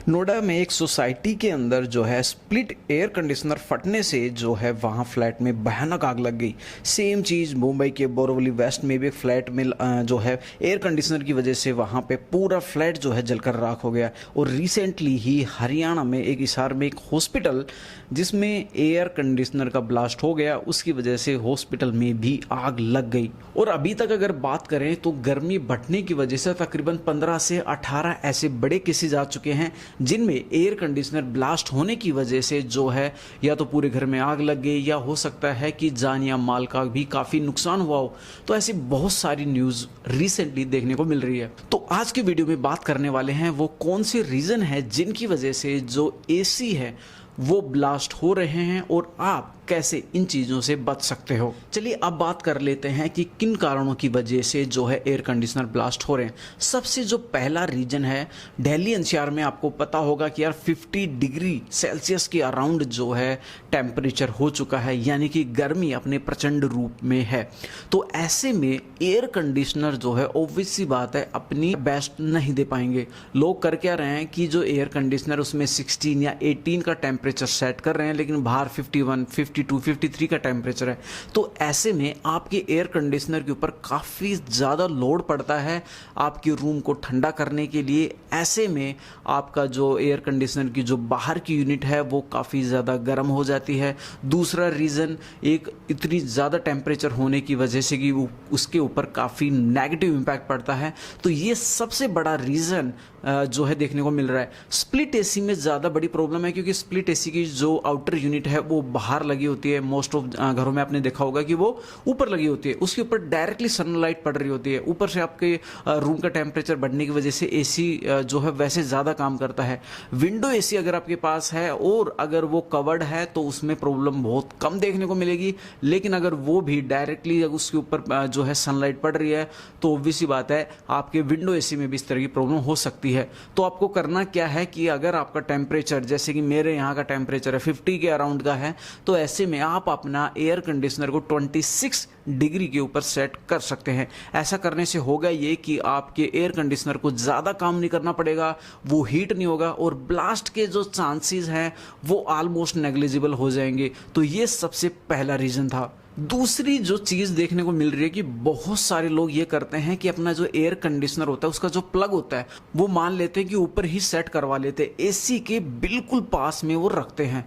नोएडा में एक सोसाइटी के अंदर जो है स्प्लिट एयर कंडीशनर फटने से जो है वहाँ फ्लैट में भयानक आग लग गई। सेम चीज़ मुंबई के बोरीवली वेस्ट में भी एक फ्लैट में जो है एयर कंडीशनर की वजह से वहाँ पे पूरा फ्लैट जो है जलकर राख हो गया। और रिसेंटली ही हरियाणा में एक हिसार में एक हॉस्पिटल जिसमें एयर कंडीशनर का ब्लास्ट हो गया, उसकी वजह से हॉस्पिटल में भी आग लग गई। और अभी तक अगर बात करें तो गर्मी बढ़ने की वजह से तकरीबन 15 से 18 ऐसे बड़े केसेज आ चुके हैं जिनमें एयर कंडीशनर ब्लास्ट होने की वजह से जो है या तो पूरे घर में आग लग गई या हो सकता है कि जान या माल का भी काफ़ी नुकसान हुआ हो। तो ऐसी बहुत सारी न्यूज़ रिसेंटली देखने को मिल रही है। तो आज की वीडियो में बात करने वाले हैं वो कौन से रीज़न है जिनकी वजह से जो एसी है वो ब्लास्ट हो रहे हैं और आप कैसे इन चीज़ों से बच सकते हो। चलिए अब बात कर लेते हैं कि किन कारणों की वजह से जो है एयर कंडीशनर ब्लास्ट हो रहे हैं। सबसे जो पहला रीजन है, दिल्ली एनसीआर में आपको पता होगा कि यार 50 डिग्री सेल्सियस के अराउंड जो है टेम्परेचर हो चुका है, यानी कि गर्मी अपने प्रचंड रूप में है। तो ऐसे में एयर कंडीशनर जो है ऑब्वियस सी बात है अपनी बेस्ट नहीं दे पाएंगे। लोग कर क्या रहे हैं कि जो एयर कंडीशनर उसमें 16 या 18 का टेम्परेचर सेट कर रहे हैं, लेकिन बाहर 51, 52, 53 का टेम्परेचर है। तो ऐसे में आपके एयर कंडीशनर के ऊपर काफ़ी ज़्यादा लोड पड़ता है आपके रूम को ठंडा करने के लिए। ऐसे में आपका जो एयर कंडीशनर की जो बाहर की यूनिट है वो काफ़ी ज़्यादा गर्म हो जाती है। दूसरा रीज़न, एक इतनी ज़्यादा टेम्परेचर होने की वजह से कि उसके ऊपर काफ़ी नेगेटिव इम्पैक्ट पड़ता है। तो ये सबसे बड़ा रीज़न जो है देखने को मिल रहा है। स्प्लिट एसी में ज़्यादा बड़ी प्रॉब्लम है क्योंकि स्प्लिट एसी की जो आउटर यूनिट है वो बाहर लगी होती है। मोस्ट ऑफ घरों में आपने देखा होगा कि वो ऊपर लगी होती है, उसके ऊपर डायरेक्टली सनलाइट पड़ रही होती है। ऊपर से आपके रूम का टेम्परेचर बढ़ने की वजह से एसी जो है वैसे ज़्यादा काम करता है। विंडो एसी अगर आपके पास है और अगर वो कवर्ड है तो उसमें प्रॉब्लम बहुत कम देखने को मिलेगी, लेकिन अगर वो भी डायरेक्टली उसके ऊपर जो है सनलाइट पड़ रही है तो ऑब्वियस सी बात है आपके विंडो एसी में भी इस तरह की प्रॉब्लम हो सकती है। तो आपको करना क्या है कि अगर आपका टेम्परेचर, जैसे कि मेरे यहाँ का टेम्परेचर है 50 के अराउंड का है, तो ऐसे में आप अपना एयर कंडीशनर को 26 डिग्री के ऊपर सेट कर सकते हैं। ऐसा करने से होगा ये कि आपके एयर कंडीशनर को ज़्यादा काम नहीं करना पड़ेगा, वो हीट नहीं होगा और ब्लास्ट के जो चांसेस हैं वो ऑलमोस्ट नेग्लिजिबल हो जाएंगे। तो ये सबसे पहला रीज़न था। दूसरी जो चीज़ देखने को मिल रही है कि बहुत सारे लोग ये करते हैं कि अपना जो एयर कंडीशनर होता है उसका जो प्लग होता है वो मान लेते हैं कि ऊपर ही सेट करवा लेते हैं, एसी के बिल्कुल पास में वो रखते हैं।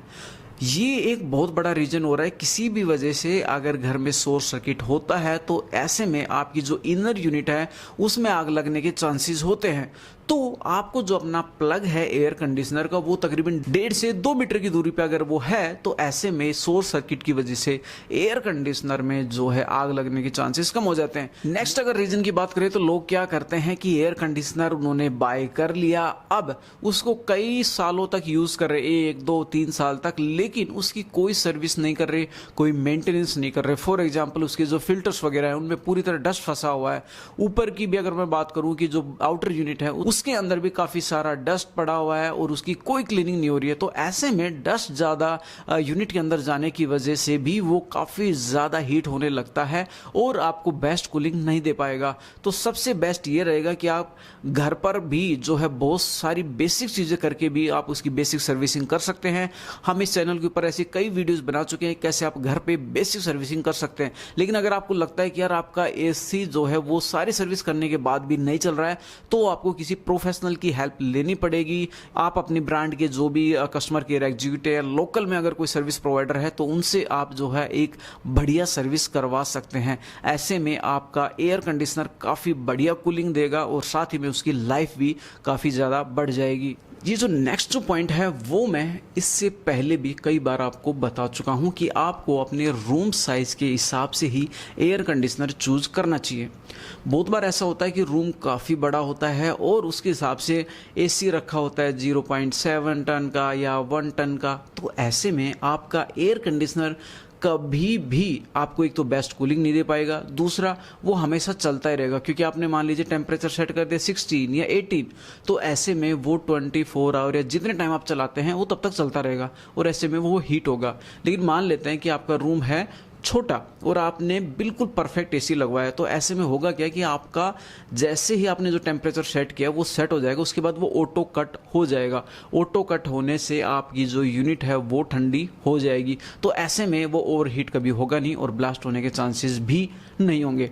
ये एक बहुत बड़ा रीजन हो रहा है। किसी भी वजह से अगर घर में शॉर्ट सर्किट होता है तो ऐसे में आपकी जो इनर यूनिट है उसमें आग लगने के चांसेस होते हैं। तो आपको जो अपना प्लग है एयर कंडीशनर का वो तकरीबन 1.5 से 2 मीटर की दूरी पे अगर वो है तो ऐसे में शॉर्ट सर्किट की वजह से एयर कंडीशनर में जो है आग लगने के चांसेस कम हो जाते हैं। नेक्स्ट अगर रीजन की बात करें तो लोग क्या करते हैं कि एयर कंडीशनर उन्होंने बाय कर लिया, अब उसको कई सालों तक यूज कर रहे, 1, 2, 3 साल तक, लेकिन उसकी कोई सर्विस नहीं कर रहे, कोई मेंटेनेंस नहीं कर रहे। फॉर एग्जाम्पल उसके जो फिल्टर्स वगैरह है उनमें पूरी तरह डस्ट फंसा हुआ है। ऊपर की भी अगर मैं बात करूं कि जो आउटर यूनिट है उसके अंदर भी काफी सारा डस्ट पड़ा हुआ है और उसकी कोई क्लीनिंग नहीं हो रही है। तो ऐसे में डस्ट ज्यादा यूनिट के अंदर जाने की वजह से भी वो काफी ज्यादा हीट होने लगता है और आपको बेस्ट कूलिंग नहीं दे पाएगा। तो सबसे बेस्ट ये रहेगा कि आप घर पर भी जो है बहुत सारी बेसिक चीजें करके भी आप उसकी बेसिक सर्विसिंग कर सकते हैं। हम इस चैनल के ऊपर ऐसी कई वीडियोस बना चुके हैं कैसे आप घर पे बेसिक सर्विसिंग कर सकते हैं। लेकिन अगर आपको लगता है कि यार आपका एसी जो है वो सारी सर्विस करने के बाद भी नहीं चल रहा है तो आपको किसी प्रोफेशनल की हेल्प लेनी पड़ेगी। आप अपनी ब्रांड के जो भी कस्टमर केयर एग्जीक्यूटिव या लोकल में अगर कोई सर्विस प्रोवाइडर है तो उनसे आप जो है एक बढ़िया सर्विस करवा सकते हैं। ऐसे में आपका एयर कंडीशनर काफ़ी बढ़िया कूलिंग देगा और साथ ही में उसकी लाइफ भी काफ़ी ज़्यादा बढ़ जाएगी। ये जो नेक्स्ट जो पॉइंट है वो मैं इससे पहले भी कई बार आपको बता चुका हूँ कि आपको अपने रूम साइज़ के हिसाब से ही एयर कंडीशनर चूज़ करना चाहिए। बहुत बार ऐसा होता है कि रूम काफ़ी बड़ा होता है और उसके हिसाब से एसी रखा होता है 0.7 टन का या 1 टन का। तो ऐसे में आपका एयर कंडीशनर कभी भी आपको एक तो बेस्ट कूलिंग नहीं दे पाएगा, दूसरा वो हमेशा चलता ही रहेगा क्योंकि आपने मान लीजिए टेम्परेचर सेट कर दिया 16 या 18, तो ऐसे में वो 24 आवर या जितने टाइम आप चलाते हैं वो तब तक चलता रहेगा और ऐसे में वो हीट होगा। लेकिन मान लेते हैं कि आपका रूम है छोटा और आपने बिल्कुल परफेक्ट एसी लगवाया, तो ऐसे में होगा क्या कि आपका जैसे ही आपने जो टेम्परेचर सेट किया वो सेट हो जाएगा, उसके बाद वो ऑटो कट हो जाएगा। ऑटो कट होने से आपकी जो यूनिट है वो ठंडी हो जाएगी, तो ऐसे में वो ओवरहीट कभी होगा नहीं और ब्लास्ट होने के चांसेस भी नहीं होंगे।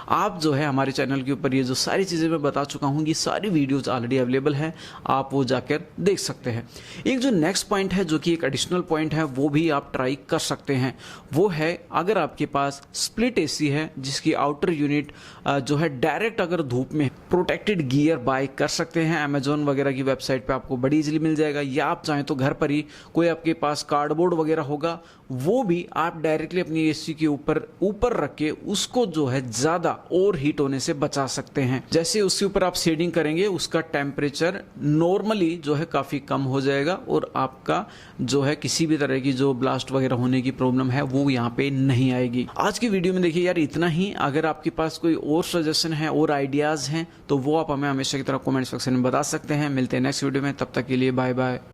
आप जो है हमारे चैनल के ऊपर ये जो सारी चीज़ें मैं बता चुका हूँ, ये सारी वीडियोज ऑलरेडी अवेलेबल हैं, आप वो जाकर देख सकते हैं। एक जो नेक्स्ट पॉइंट है जो कि एक एडिशनल पॉइंट है वो भी आप ट्राई कर सकते हैं, वो है अगर आपके पास स्प्लिट एसी है जिसकी आउटर यूनिट जो है डायरेक्ट अगर धूप में प्रोटेक्टेड गियर बाय कर सकते हैं, अमेजोन वगैरह की वेबसाइट पे आपको बड़ी इजीली मिल जाएगा, या आप चाहें तो घर पर ही कोई आपके पास कार्डबोर्ड वगैरह होगा वो भी आप डायरेक्टली अपनी एसी के ऊपर रख के उसको जो है ज़्यादा ओवर हीट होने से बचा सकते हैं। जैसे उसके ऊपर आप शेडिंग करेंगे उसका टेम्परेचर नॉर्मली जो है काफ़ी कम हो जाएगा और आपका जो है किसी भी तरह की जो ब्लास्ट वगैरह होने की प्रॉब्लम है वो यहाँ पे नहीं आएगी। आज की वीडियो में देखिए यार इतना ही। अगर आपके पास कोई और सजेशन है और आइडियाज़ हैं तो वो आप हमें हमेशा की तरह कमेंट सेक्शन में बता सकते हैं। मिलते हैं नेक्स्ट वीडियो में, तब तक के लिए बाय बाय।